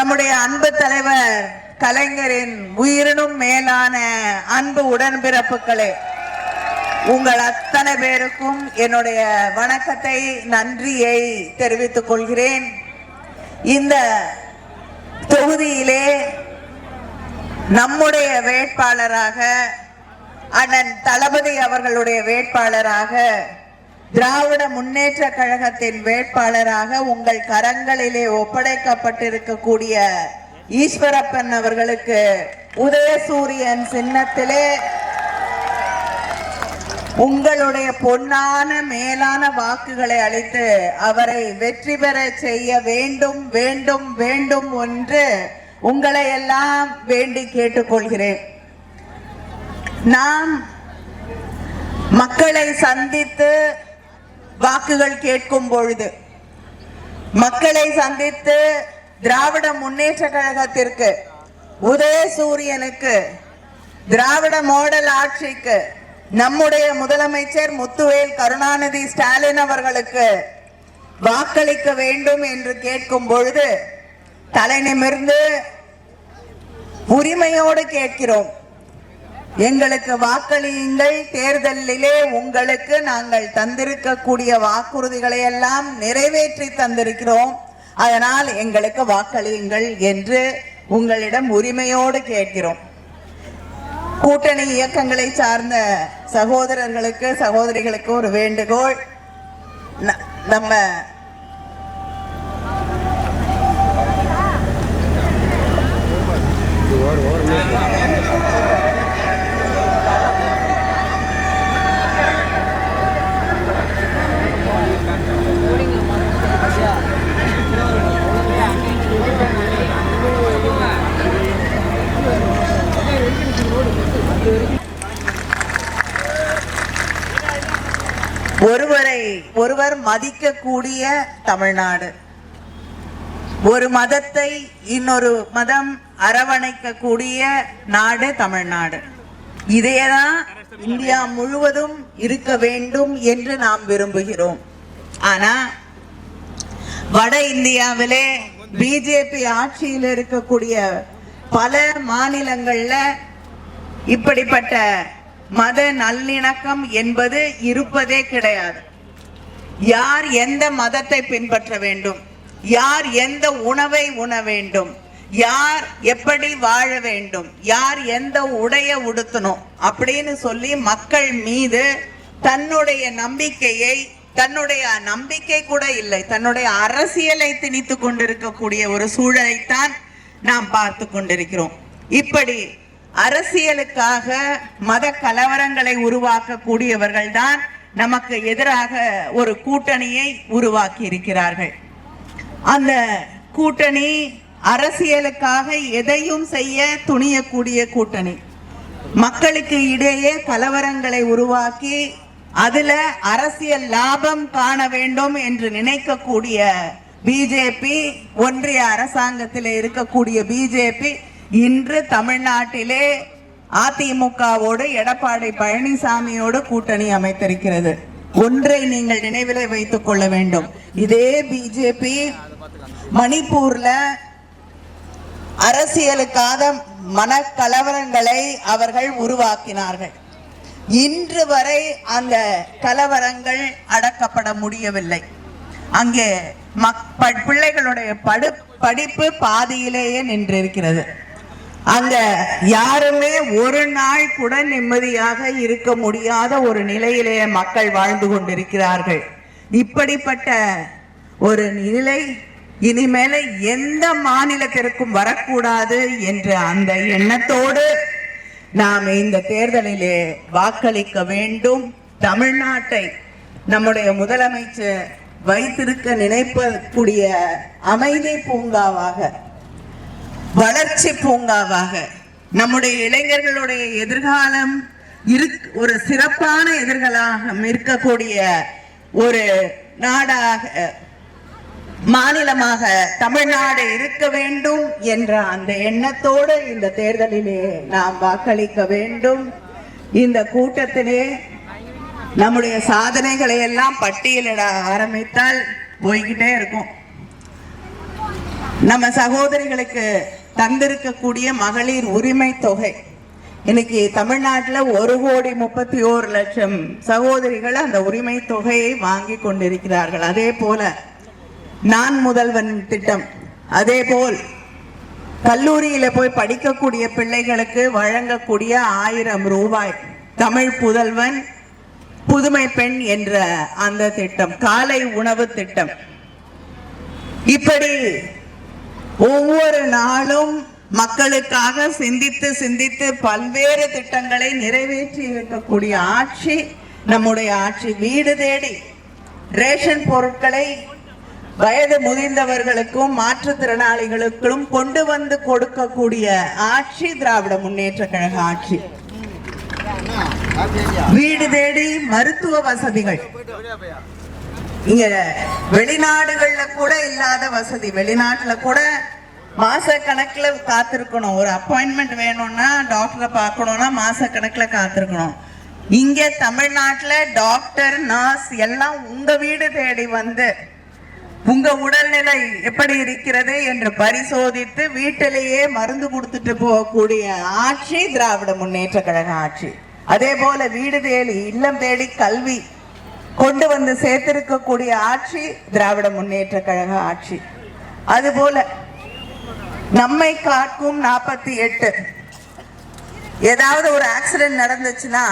நம்முடைய அன்பு தலைவர் கலைஞரின் உயிரினும் மேலான அன்பு உடன்பிறப்புகளே, உங்கள் அத்தனை பேருக்கும் என்னுடைய வணக்கத்தை, நன்றியை தெரிவித்துக் கொள்கிறேன். இந்த தொகுதியிலே நம்முடைய வேட்பாளராக அண்ணன் தளபதி அவர்களுடைய வேட்பாளராக, திராவிட முன்னேற்ற கழகத்தின் வேட்பாளராக உங்கள் கரங்களிலே ஒப்படைக்கப்பட்டிருக்கக்கூடிய ஈஸ்வரப்பன் அவர்களுக்கு உதயசூரியன் சின்னத்திலே உங்களுடைய பொன்னான மேலான வாக்குகளை அளித்து அவரை வெற்றி பெற செய்ய வேண்டும் வேண்டும் வேண்டும் என்று உங்களை எல்லாம் வேண்டி கேட்டுக்கொள்கிறேன். நாம் மக்களை சந்தித்து வாக்குகள் கேட்கும் பொழுது, மக்களை சந்தித்து திராவிட முன்னேற்ற கழகத்திற்கு, உதயசூரியனுக்கு, திராவிட மாடல் ஆட்சிக்கு, நம்முடைய முதலமைச்சர் முத்துவேல் கருணாநிதி ஸ்டாலின் அவர்களுக்கு வாக்களிக்க வேண்டும் என்று கேட்கும் பொழுது தலை நிமிர்ந்து உரிமையோடு கேட்கிறோம். எங்களுக்கு வாக்களியுங்கள், தேர்தலிலே உங்களுக்கு நாங்கள் தந்திருக்கக்கூடிய வாக்குறுதிகளை எல்லாம் நிறைவேற்றி தந்திருக்கிறோம், அதனால் எங்களுக்கு வாக்களியுங்கள் என்று உங்களிடம் உரிமையோடு கேட்கிறோம். கூட்டணி இயக்கங்களை சார்ந்த சகோதரர்களுக்கு, சகோதரிகளுக்கு ஒரு வேண்டுகோள். நம்ம ஒருவரை ஒருவர் மதிக்கக்கூடிய தமிழ்நாடு, ஒரு மதத்தை இன்னொரு மதம் அரவணைக்கக்கூடிய நாடு தமிழ்நாடு. இதேதான் இந்தியா முழுவதும் இருக்க வேண்டும் என்று நாம் விரும்புகிறோம். ஆனா வட இந்தியாவிலே பிஜேபி ஆட்சியில் இருக்கக்கூடிய பல மாநிலங்கள்ல இப்படிப்பட்ட மத நல்லிணக்கம் என்பது இருப்பதே கிடையாது. யார் எந்த மதத்தை பின்பற்ற வேண்டும், யார் எந்த உணவை உண்ண வேண்டும், யார் எப்படி வாழ வேண்டும், யார் எந்த உடைய உடுத்தணும் அப்படின்னு சொல்லி மக்கள் மீது தன்னுடைய நம்பிக்கையை, தன்னுடைய நம்பிக்கை கூட இல்லை, தன்னுடைய அரசியலை திணித்து கொண்டிருக்கக்கூடிய ஒரு சூழலைத்தான் நாம் பார்த்து கொண்டிருக்கிறோம். இப்படி அரசியலுக்காக மத கலவரங்களை உருவாக்கக்கூடியவர்கள் தான் நமக்கு எதிராக ஒரு கூட்டணியை உருவாக்கி இருக்கிறார்கள். அந்த கூட்டணி அரசியலுக்காக எதையும் செய்ய துணியக்கூடிய கூட்டணி. மக்களுக்கு இடையே கலவரங்களை உருவாக்கி அதுல அரசியல் லாபம் காண வேண்டும் என்று நினைக்கக்கூடிய பிஜேபி, ஒன்றிய அரசாங்கத்தில் இருக்கக்கூடிய பிஜேபி இன்று தமிழ்நாட்டிலே அதிமுகவோடு, எடப்பாடி பழனிசாமியோடு கூட்டணி அமைத்திருக்கிறது. ஒன்றை நீங்கள் நினைவிலே வைத்துக் கொள்ள வேண்டும். இதே பிஜேபி மணிப்பூர்ல அரசியலுக்காக மனக்கலவரங்களை அவர்கள் உருவாக்கினார்கள். இன்று வரை அந்த கலவரங்கள் அடக்கப்பட முடியவில்லை. அங்கே பிள்ளைகளுடைய படிப்பு பாதியிலேயே நின்றிருக்கிறது. அங்க யாருமே ஒரு நாள் கூட நிம்மதியாக இருக்க முடியாத ஒரு நிலையிலே மக்கள் வாழ்ந்து கொண்டிருக்கிறார்கள். இப்படிப்பட்ட ஒரு நிலை இனிமேல எந்த மாநிலத்திற்கும் வரக்கூடாது என்ற அந்த எண்ணத்தோடு நாம் இந்த தேர்தலிலே வாக்களிக்க வேண்டும். தமிழ்நாட்டை நம்முடைய முதலமைச்சர் வைத்திருக்க நினைப்பக்கூடிய அமைதி பூங்காவாக, வளர்ச்சி பூங்காவாக, நம்முடைய இளைஞர்களுடைய எதிர்காலம் ஒரு சிறப்பான எதிர்காலம் இருக்கக்கூடிய ஒரு நாடாக, மாநிலமாக தமிழ்நாடு இருக்க வேண்டும் என்ற அந்த எண்ணத்தோடு இந்த தேர்தலிலே நாம் வாக்களிக்க வேண்டும். இந்த கூட்டத்திலே நம்முடைய சாதனைகளை எல்லாம் பட்டியலிட ஆரம்பித்தால் போய்கிட்டே இருக்கும். நம்ம சகோதரிகளுக்கு தந்திருக்கக்கூடிய மகளிர் உரிமை தொகை இன்னைக்கு தமிழ்நாட்டில் 1,31,00,000 சகோதரிகள் அந்த உரிமை தொகையை வாங்கி கொண்டிருக்கிறார்கள். அதே போல நான் முதல்வன் திட்டம், அதே போல் கல்லூரியில போய் படிக்கக்கூடிய பிள்ளைகளுக்கு வழங்கக்கூடிய 1000 ரூபாய், தமிழ் புதல்வன் புதுமை பெண் என்ற அந்த திட்டம், காலை உணவு திட்டம், இப்படி ஒவ்வொரு நாளும் மக்களுக்காக சிந்தித்து சிந்தித்து பல்வேறு திட்டங்களை நிறைவேற்றி இருக்கக்கூடிய ஆட்சி நம்முடைய ஆட்சி. வீடு தேடி ரேஷன் பொருட்களை வயது முதிர்ந்தவர்களுக்கும் மாற்றுத்திறனாளிகளுக்கும் கொண்டு வந்து கொடுக்கக்கூடிய ஆட்சி திராவிட முன்னேற்ற கழக ஆட்சி. வீடு தேடி மருத்துவ வசதிகள், இங்க வெளிநாடுகள்ல கூட இல்லாத வசதி. வெளிநாட்டுல கூட மாச கணக்குல காத்திருக்கணும். ஒரு அப்பாயின்மெண்ட் வேணும்னா டாக்டரை பார்க்கணும்னா மாச கணக்குல காத்திருக்கணும். இங்க தமிழ்நாட்டுல டாக்டர் நர்ஸ் எல்லாம் உங்க வீடு தேடி வந்து உங்க உடல்நிலை எப்படி இருக்கிறது என்று பரிசோதித்து வீட்டிலேயே மருந்து கொடுத்துட்டு போகக்கூடிய ஆட்சி திராவிட முன்னேற்ற கழக ஆட்சி. அதே போல வீடு தேடி இல்லம் தேடி கல்வி கொண்டு வந்து சேர்த்திருக்கக்கூடிய ஆட்சி திராவிட முன்னேற்ற கழக ஆட்சி. அதுபோல நம்மை காக்கும் 48, ஏதாவது ஒரு ஆக்சிடென்ட் நடந்துச்சுன்னா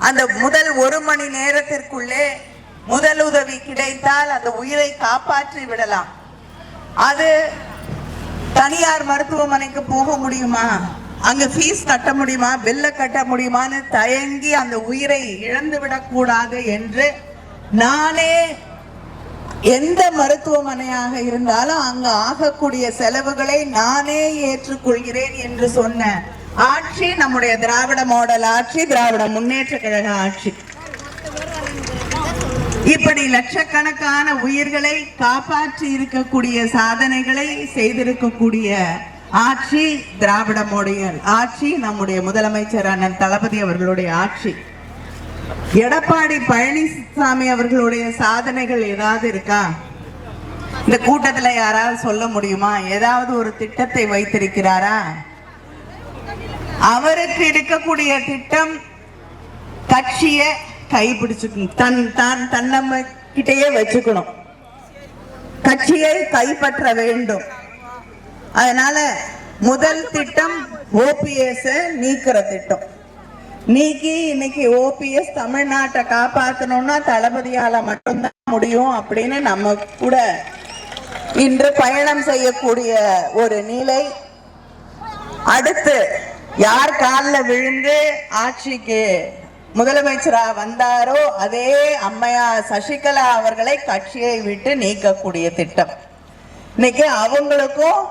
அந்த முதல் 1 மணி நேரத்திற்குள்ளே முதல் உதவி கிடைத்தால் அந்த உயிரை காப்பாற்றி விடலாம். அது தனியார் மருத்துவமனைக்கு போக முடியுமா, அங்க ஃபீஸ் கட்ட முடியுமா, பில்ல கட்ட முடியுமான்னு தயங்கி அந்த உயிரை இழந்து விடக்கூடாது என்று நானே எந்த மருத்துவமனையாக இருந்தாலும் அங்க ஆகக்கூடிய செலவுகளை நானே ஏற்றுக்கொள்கிறேன் என்று சொன்ன ஆட்சி நம்முடைய திராவிட மாடல் ஆட்சி, திராவிட முன்னேற்ற கழக ஆட்சி. இப்படி லட்சக்கணக்கான உயிர்களை காப்பாற்றி இருக்கக்கூடிய சாதனைகளை செய்திருக்கக்கூடிய ஆட்சி திராவிட மாடல் ஆட்சி, நம்முடைய முதலமைச்சர் அண்ணன் தளபதி அவர்களுடைய ஆட்சி. எடப்பாடி பழனிசாமி அவர்களுடைய சாதனைகள் ஏதாவது இருக்கா? இந்த கூட்டத்துல யாராவது சொல்ல முடியுமா? ஏதாவது ஒரு திட்டத்தை வைத்திருக்கிறாரா? அவருக்கு இருக்கக்கூடிய திட்டம் கட்சிய கைப்பிடிச்சுக்கணும், தன்னம்ம கிட்டேயே வச்சுக்கணும், கட்சியை கைப்பற்ற வேண்டும். அதனால முதல் திட்டம் OPS நீக்கிற திட்டம். நீக்கி இன்னைக்கு OPS தமிழ்நாட்டை காப்பாற்றணும்னா தளபதியால மட்டும்தான் முடியும் அப்படின்னு நம்ம கூட இன்று பயணம் செய்யக்கூடிய ஒரு நிலை. அடுத்து யார் காலில் விழுந்து ஆட்சிக்கு முதலமைச்சரா வந்தாரோ அதே அம்மையார் சசிகலா அவர்களை கட்சியை விட்டு நீக்கக்கூடிய திட்டம். இன்னைக்கு அவங்களுக்கும்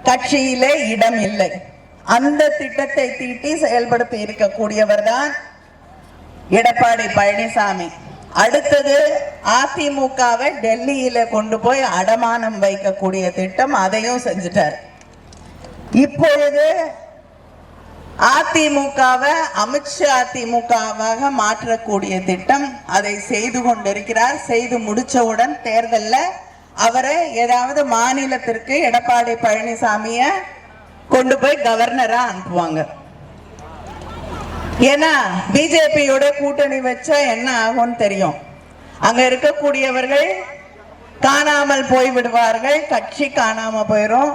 கட்சியிலே இடம் இல்லை. அந்த திட்டத்தை தீட்டி செயல்படுத்தி இருக்கக்கூடியவர் தான் எடப்பாடி பழனிசாமி. அடுத்தது அதிமுகவை டெல்லியில கொண்டு போய் அடமானம் வைக்கக்கூடிய திட்டம், அதையும் செஞ்சுட்டார். இப்பொழுது அதிமுகவை அமித்ஷா அதிமுகவாக மாற்றக்கூடிய திட்டம், அதை செய்து கொண்டிருக்கிறார். செய்து முடிச்சவுடன் தேர்தலில் அவரை ஏதாவது மாநிலத்திற்கு எடப்பாடி பழனிசாமிய கொண்டு போய் கவர்னரா அனுப்புவாங்க. ஏன்னா பிஜேபியோட கூட்டணி வச்சா என்ன ஆகும்னு தெரியும். அங்க இருக்கக்கூடியவர்கள் காணாமல் போய் விடுவார்கள், கட்சி காணாம போயிடும்.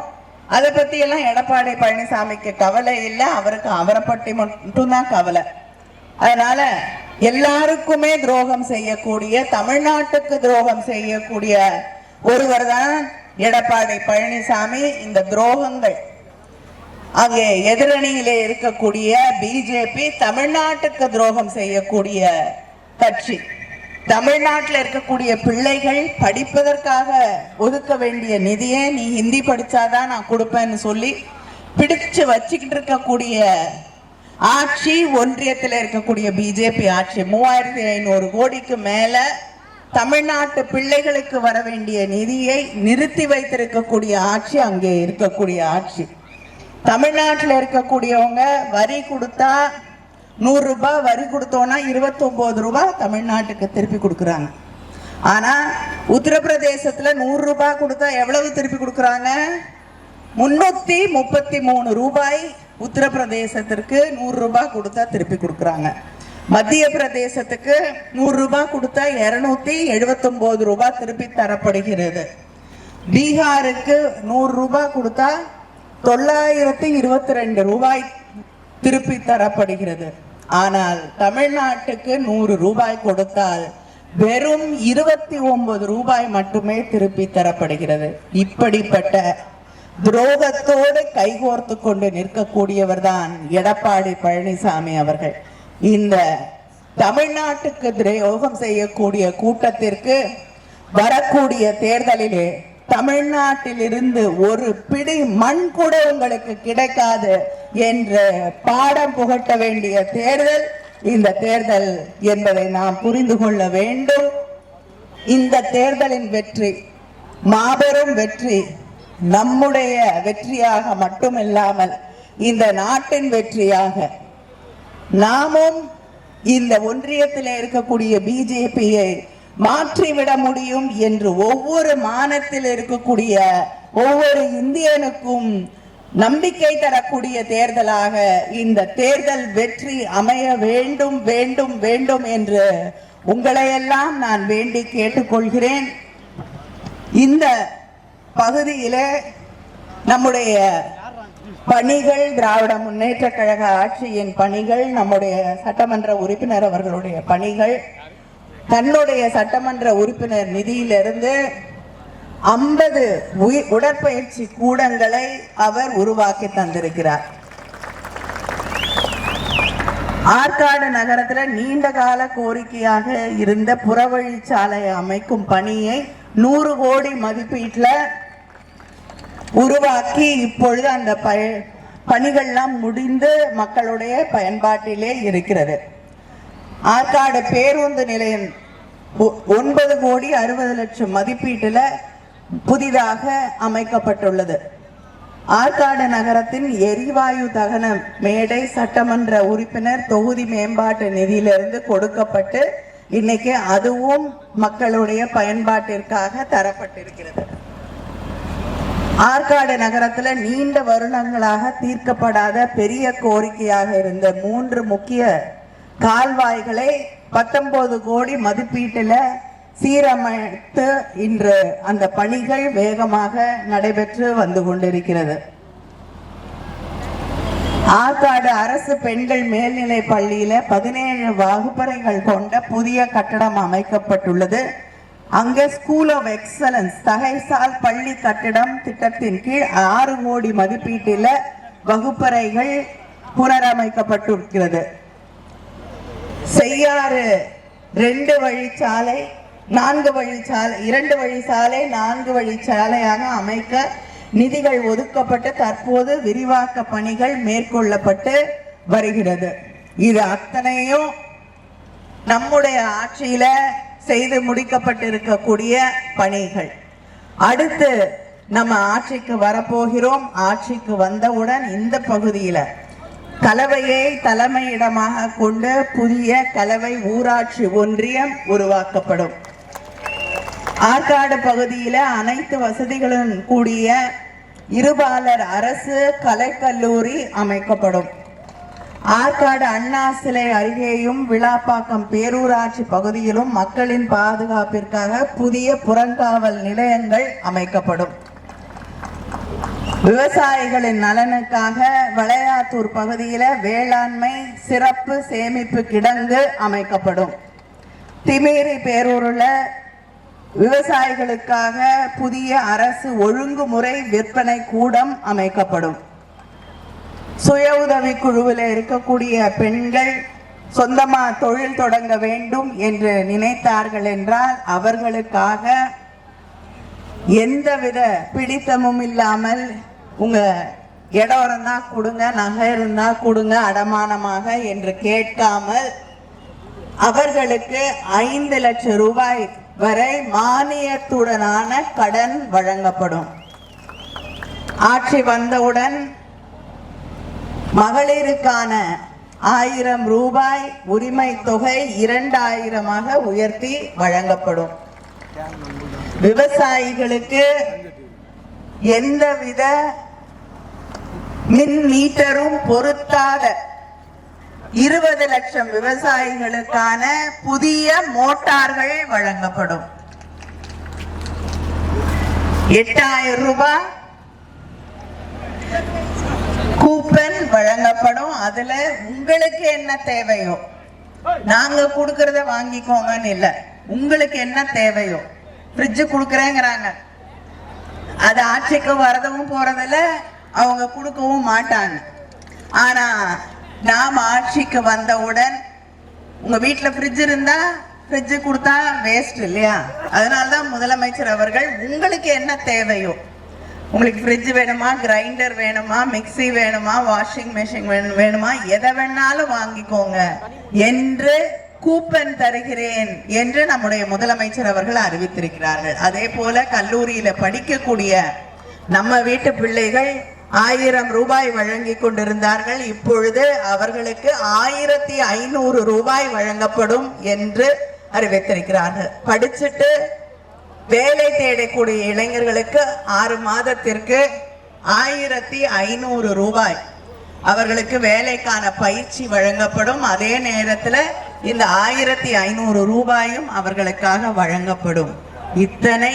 அதை பத்தி எல்லாம் எடப்பாடி பழனிசாமிக்கு கவலை இல்லை, அவருக்கு அவரை பற்றி மட்டும்தான் கவலை. அதனால எல்லாருக்குமே துரோகம் செய்யக்கூடிய, தமிழ்நாட்டுக்கு துரோகம் செய்யக்கூடிய ஒருவர் தான் எடப்பாடி பழனிசாமி. இந்த துரோகங்கள் அங்கே எதிரணியிலே இருக்கக்கூடிய பிஜேபி தமிழ்நாட்டுக்கு துரோகம் செய்யக்கூடிய கட்சி. தமிழ்நாட்டில் இருக்கக்கூடிய பிள்ளைகள் படிப்பதற்காக ஒதுக்க வேண்டிய நிதியை நீ ஹிந்தி படிச்சாதான் நான் கொடுப்பேன்னு சொல்லி பிடிச்சு வச்சுக்கிட்டு இருக்கக்கூடிய ஆட்சி ஒன்றியத்தில் இருக்கக்கூடிய பிஜேபி ஆட்சி. 3500 கோடிக்கு மேல தமிழ்நாட்டு பிள்ளைகளுக்கு வர வேண்டிய நிதியை நிறுத்தி வைத்திருக்கக்கூடிய ஆட்சி அங்கே இருக்கக்கூடிய ஆட்சி. தமிழ்நாட்டில் இருக்கக்கூடியவங்க வரி கொடுத்தா 100 ரூபாய் வரி கொடுத்தோம்னா 29 ரூபாய் தமிழ்நாட்டுக்கு திருப்பி கொடுக்குறாங்க. ஆனா உத்தரப்பிரதேசத்துல 100 ரூபாய் கொடுத்தா எவ்வளவு திருப்பி கொடுக்கறாங்க? 333 ரூபாய் உத்தரப்பிரதேசத்திற்கு 100 ரூபாய் கொடுத்தா திருப்பி கொடுக்கறாங்க. மத்திய பிரதேசத்துக்கு 100 ரூபாய் கொடுத்தா 279 ரூபாய் திருப்பி தரப்படுகிறது. பீகாருக்கு 100 ரூபாய் கொடுத்தா 922 ரூபாய் திருப்பி தரப்படுகிறது. ஆனால் தமிழ்நாட்டுக்கு 100 ரூபாய் கொடுத்தால் வெறும் 29 ரூபாய் மட்டுமே திருப்பி தரப்படுகிறது. இப்படிப்பட்ட துரோகத்தோடு கைகோர்த்து கொண்டு நிற்கக்கூடியவர் தான் எடப்பாடி பழனிசாமி அவர்கள். இந்த தமிழ்நாட்டுக்கு துரோகம் செய்யக்கூடிய கூட்டத்திற்கு வரக்கூடிய தேர்தலிலே தமிழ்நாட்டில் இருந்து ஒரு பிடி மண் கூட உங்களுக்கு கிடைக்காது என்று பாடம் புகட்ட வேண்டிய தேர்தல் இந்த தேர்தல் என்பதை நாம் புரிந்து கொள்ள வேண்டும். இந்த தேர்தலின் வெற்றி மாபெரும் வெற்றி, நம்முடைய வெற்றியாக மட்டுமில்லாமல் இந்த நாட்டின் வெற்றியாக, நாமும் இந்த ஒன்றியத்தில் இருக்கக்கூடிய பிஜேபியை மாற்றிவிட முடியும் என்று ஒவ்வொரு மாநிலத்தில் இருக்கக்கூடிய ஒவ்வொரு இந்தியனுக்கும் நம்பிக்கை தரக்கூடிய தேர்தலாக இந்த தேர்தல் வெற்றி அமைய வேண்டும் வேண்டும் வேண்டும் என்று உங்களையெல்லாம் நான் வேண்டி கேட்டுக்கொள்கிறேன். இந்த பகுதியிலே நம்முடைய பணிகள், திராவிட முன்னேற்ற கழக ஆட்சியின் பணிகள், நம்முடைய சட்டமன்ற உறுப்பினர் அவர்களுடைய பணிகள், தன்னுடைய சட்டமன்ற உறுப்பினர் நிதியிலிருந்து 50 உடற்பயிற்சி கூடங்களை அவர் உருவாக்கி தந்திருக்கிறார். ஆற்காடு நகரத்தில் நீண்ட கால கோரிக்கையாக இருந்த புறவழிச்சாலை அமைக்கும் பணியை 100 கோடி மதிப்பீட்டில் உருவாக்கி இப்பொழுது அந்த பணிகள்லாம் முடிந்து மக்களுடைய பயன்பாட்டிலே இருக்கிறது. ஆற்காடு பேருந்து நிலையம் 9 கோடி 60 லட்சம் மதிப்பீட்டில் புதிதாக அமைக்கப்பட்டுள்ளது. ஆற்காடு நகரத்தின் எரிவாயு தகன மேடை சட்டமன்ற உறுப்பினர் தொகுதி மேம்பாட்டு நிதியிலிருந்து கொடுக்கப்பட்டு இன்னைக்கு அதுவும் மக்களுடைய பயன்பாட்டிற்காக தரப்பட்டிருக்கிறது. ஆற்காடு நகரத்துல நீண்ட வருடங்களாக தீர்க்கப்படாத பெரிய கோரிக்கையாக இருந்த 3 முக்கிய கால்வாய்களை 19 கோடி மதிப்பீட்டில் சீரமைத்து இன்று அந்த பணிகள் வேகமாக நடைபெற்று வந்து கொண்டிருக்கிறது. ஆற்காடு அரசு பெண்கள் மேல்நிலை பள்ளியில 17 வகுப்பறைகள் கொண்ட புதிய கட்டடம் அமைக்கப்பட்டுள்ளது. அங்க ஸ்கூல் ஆஃப் எக்ஸலன்ஸ் தகைசால் பள்ளி கட்டிடம் திட்டத்தின் கீழ் 6 கோடி மதிப்பீட்டில் வகுப்பறைகள் புனரமைக்கப்பட்டிருக்கிறது. செய்யாறு 2 வழிச்சாலை 4 வழிச்சாலை 2 வழிச்சாலை 4 வழிச்சாலையாக அமைக்க நிதிகள் ஒதுக்கப்பட்டு தற்போது விரிவாக்க பணிகள் மேற்கொள்ளப்பட்டு வருகிறது. இது அத்தனையும் நம்முடைய ஆட்சியில செய்து முடிக்கப்பட்டிருக்கக்கூடிய பணிகள். அடுத்து நம்ம ஆட்சிக்கு வரப்போகிறோம். ஆட்சிக்கு வந்தவுடன் இந்த பகுதியில கலவையை தலைமையிடமாக கொண்டு புதிய கலவை ஊராட்சி ஒன்றியம் உருவாக்கப்படும். ஆற்காடு பகுதியில அனைத்து வசதிகளுடன் கூடிய இருபாலர் அரசு கலைக்கல்லூரி அமைக்கப்படும். ஆற்காடு அண்ணா சிலை அருகேயும் விழாப்பாக்கம் பேரூராட்சி பகுதியிலும் மக்களின் பாதுகாப்பிற்காக புதிய புறங்காவல் நிலையங்கள் அமைக்கப்படும். விவசாயிகளின் நலனுக்காக வளையாத்தூர் பகுதியில வேளாண்மை சிறப்பு சேமிப்பு கிடங்கு அமைக்கப்படும். திமேரி பேரூரில் விவசாயிகளுக்காக புதிய அரசு ஒழுங்குமுறை விற்பனை கூடம் அமைக்கப்படும். சுய உதவி குழுவில் இருக்கக்கூடிய பெண்கள் சொந்தமா தொழில் தொடங்க வேண்டும் என்று நினைத்தார்கள் என்றால் அவர்களுக்காக எந்தவித பிடித்தமும் இல்லாமல் உங்க இடம் இருந்தா கொடுங்க, நகை இருந்தா கொடுங்க அடமானமாக என்று கேட்காமல் அவர்களுக்கு 5 லட்சம் ரூபாய் வரை மானியத்துடனான கடன் வழங்கப்படும். ஆட்சி வந்தவுடன் மகளிருக்கான 1000 ரூபாய் உரிமை தொகை 2000 உயர்த்தி வழங்கப்படும். விவசாயிகளுக்கு எந்தவித மின் மீட்டரும் பொருத்தாத 20 லட்சம் விவசாயிகளுக்கான புதிய மோட்டார்கள் வழங்கப்படும். 8000 ரூபாய் கூப்பன் வழங்கப்படும். அதுல உங்களுக்கு என்ன தேவையோ, நாங்க கொடுக்கறத வாங்கிக்கோங்கன்னு இல்ல, உங்களுக்கு என்ன தேவையோ. ஃப்ரிட்ஜ் கொடுக்கறேங்கிறாங்க, அது ஆட்சிக்கு வரதும் போறதில்ல, அவங்க கொடுக்கவும் மாட்டாங்க. ஆனா நாம் ஆட்சிக்கு வந்தவுடன் உங்க வீட்டுல ஃப்ரிட்ஜ் இருந்தா ஃப்ரிட்ஜ் கொடுத்தா வேஸ்ட் இல்லையா? அதனாலதான் முதலமைச்சர் அவர்கள் உங்களுக்கு என்ன தேவையோ, உங்களுக்கு ஃப்ரிட்ஜ் வேணுமா, கிரைண்டர் வேணுமா, மிக்சி வேணுமா, வாஷிங் மெஷின் வேணுமா, எதை வேணாலும் வாங்கிக்கோங்க என்று கூப்பன் தருகிறேன் என்று நம்முடைய முதலமைச்சர் அவர்கள் அறிவித்திருக்கிறார்கள். அதே போல கல்லூரியில படிக்கக்கூடிய நம்ம வீட்டு பிள்ளைகள் 1000 ரூபாய் வழங்கி கொண்டிருந்தார்கள். இப்பொழுது அவர்களுக்கு 1500 ரூபாய் வழங்கப்படும் என்று அறிவித்திருக்கிறார்கள். படிச்சுட்டு வேலை தேடக்கூடிய இளைஞர்களுக்கு 6 மாதத்திற்கு 1500 ரூபாய் அவர்களுக்கு வேலைக்கான பயிற்சி வழங்கப்படும். அதே நேரத்தில் இந்த 1500 ரூபாயும் அவர்களுக்காக வழங்கப்படும். இத்தனை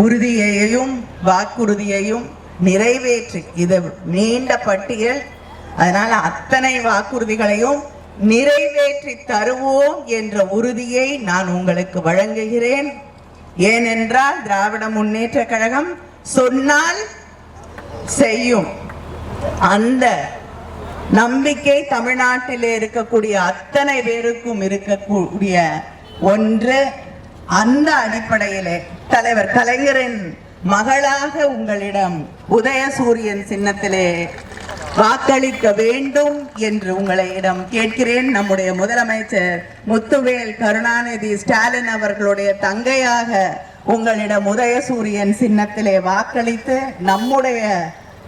உறுதியையும் வாக்குறுதியையும் நிறைவேற்றி, இது நீண்ட பட்டியல், அதனால அத்தனை வாக்குறுதிகளையும் நிறைவேற்றி தருவோம் என்ற உறுதியை நான் உங்களுக்கு வழங்குகிறேன். ஏனென்றால் திராவிட முன்னேற்ற கழகம் சொன்னால் செய்யும். அந்த நம்பிக்கை தமிழ்நாட்டில் இருக்கக்கூடிய அத்தனை பேருக்கும் இருக்கக்கூடிய ஒன்று. அந்த அடிப்படையிலே தலைவர் கலைஞரின் மகளாக உங்களிடம் உதயசூரியன் சின்னத்திலே வாக்களிக்க வேண்டும் என்று உங்களிடம் கேட்கிறேன். நம்முடைய முதலமைச்சர் முத்துவேல் கருணாநிதி ஸ்டாலின் அவர்களுடைய தங்கையாக உங்களிடம் உதயசூரியன் சின்னத்திலே வாக்களித்து நம்முடைய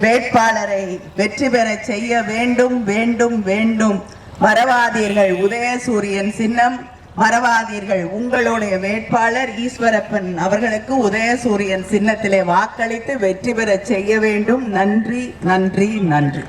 வேட்பாளரை வெற்றி பெற செய்ய வேண்டும் வேண்டும் வேண்டும். மறவாதீர்கள், உதயசூரியன் சின்னம் மறவாதீர்கள். உங்களுடைய வேட்பாளர் ஈஸ்வரப்பன் அவர்களுக்கு உதயசூரியன் சின்னத்திலே வாக்களித்து வெற்றி பெற செய்ய வேண்டும். நன்றி, நன்றி, நன்றி.